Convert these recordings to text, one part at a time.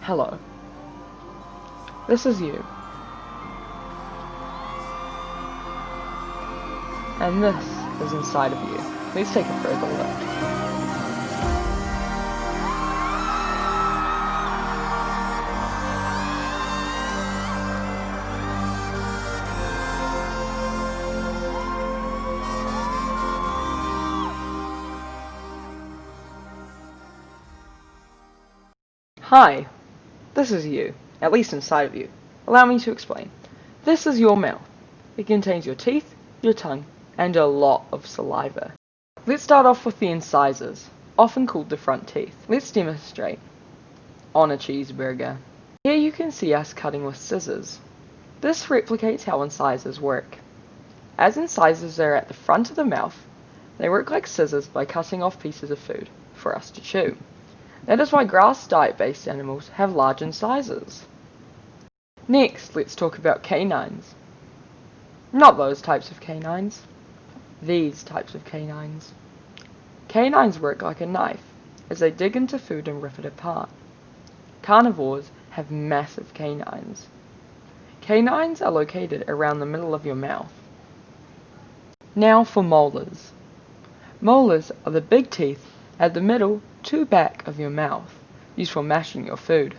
Hello. This is you. And this is inside of you. Let's take a further look. Hi, this is you, at least inside of you. Allow me to explain. This is your mouth. It contains your teeth, your tongue, and a lot of saliva. Let's start off with the incisors, often called the front teeth. Let's demonstrate. On a cheeseburger. Here you can see us cutting with scissors. This replicates how incisors work. As incisors are at the front of the mouth, they work like scissors by cutting off pieces of food for us to chew. That is why grass diet-based animals have large incisors. Next, let's talk about canines. Not those types of canines. These types of canines. Canines work like a knife, as they dig into food and rip it apart. Carnivores have massive canines. Canines are located around the middle of your mouth. Now for molars. Molars are the big teeth at the middle to back of your mouth, used for mashing your food.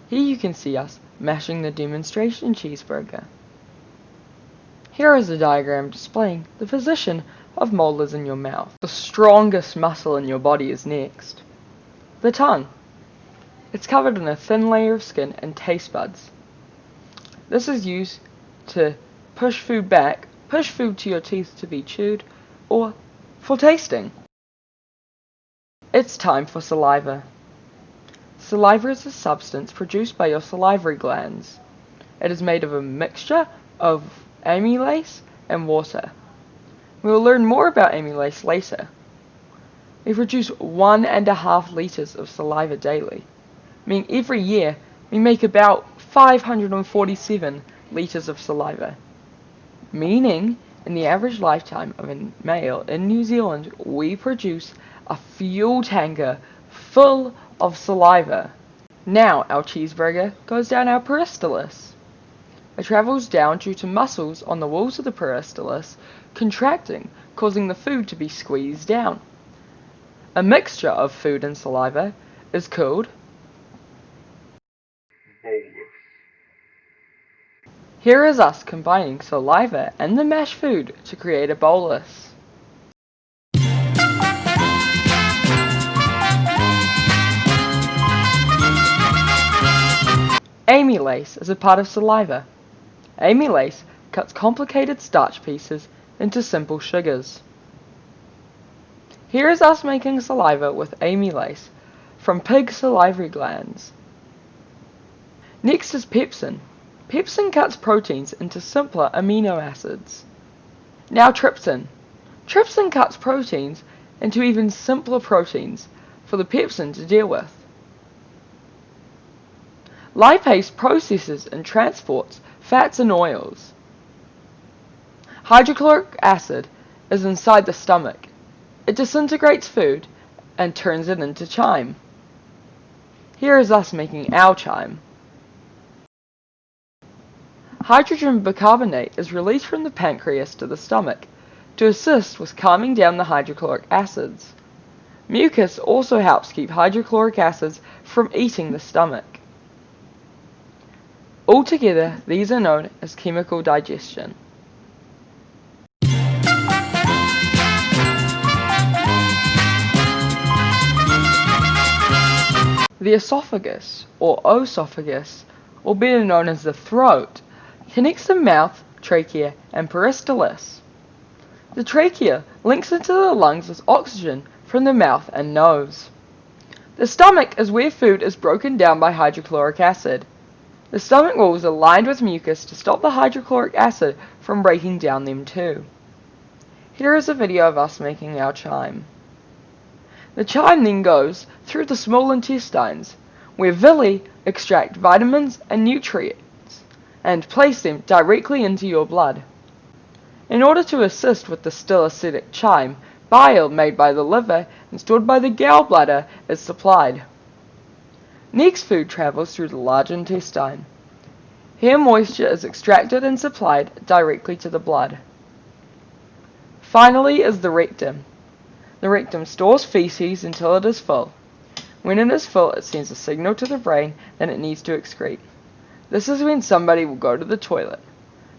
Here you can see us mashing the demonstration cheeseburger. Here is a diagram displaying the position of molars in your mouth. The strongest muscle in your body is next. The tongue. It's covered in a thin layer of skin and taste buds. This is used to push food back, push food to your teeth to be chewed, or for tasting. It's time for saliva. Saliva is a substance produced by your salivary glands. It is made of a mixture of amylase and water. We will learn more about amylase later. We produce 1.5 liters of saliva daily, meaning every year we make about 547 liters of saliva. Meaning, in the average lifetime of a male in New Zealand, we produce a fuel tanker full of saliva. Now our cheeseburger goes down our peristalus. It travels down due to muscles on the walls of the peristalus contracting, causing the food to be squeezed down. A mixture of food and saliva is called bolus. Here is us combining saliva and the mashed food to create a bolus. Amylase is a part of saliva. Amylase cuts complicated starch pieces into simple sugars. Here is us making saliva with amylase from pig salivary glands. Next is pepsin. Pepsin cuts proteins into simpler amino acids. Now trypsin. Trypsin cuts proteins into even simpler proteins for the pepsin to deal with. Lipase processes and transports fats and oils. Hydrochloric acid is inside the stomach. It disintegrates food and turns it into chyme. Here is us making our chyme. Hydrogen bicarbonate is released from the pancreas to the stomach to assist with calming down the hydrochloric acids. Mucus also helps keep hydrochloric acids from eating the stomach. Altogether, these are known as chemical digestion. The esophagus, or oesophagus, or better known as the throat, connects the mouth, trachea, and peristalus. The trachea links into the lungs with oxygen from the mouth and nose. The stomach is where food is broken down by hydrochloric acid. The stomach walls are lined with mucus to stop the hydrochloric acid from breaking down them too. Here is a video of us making our chyme. The chyme then goes through the small intestines, where villi extract vitamins and nutrients, and place them directly into your blood. In order to assist with the still acidic chyme, bile made by the liver and stored by the gallbladder is supplied. Next, food travels through the large intestine. Here moisture is extracted and supplied directly to the blood. Finally is the rectum. The rectum stores feces until it is full. When it is full, it sends a signal to the brain that it needs to excrete. This is when somebody will go to the toilet.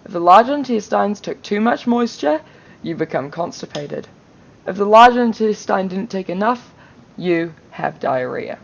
If the large intestines took too much moisture, you become constipated. If the large intestine didn't take enough, you have diarrhea.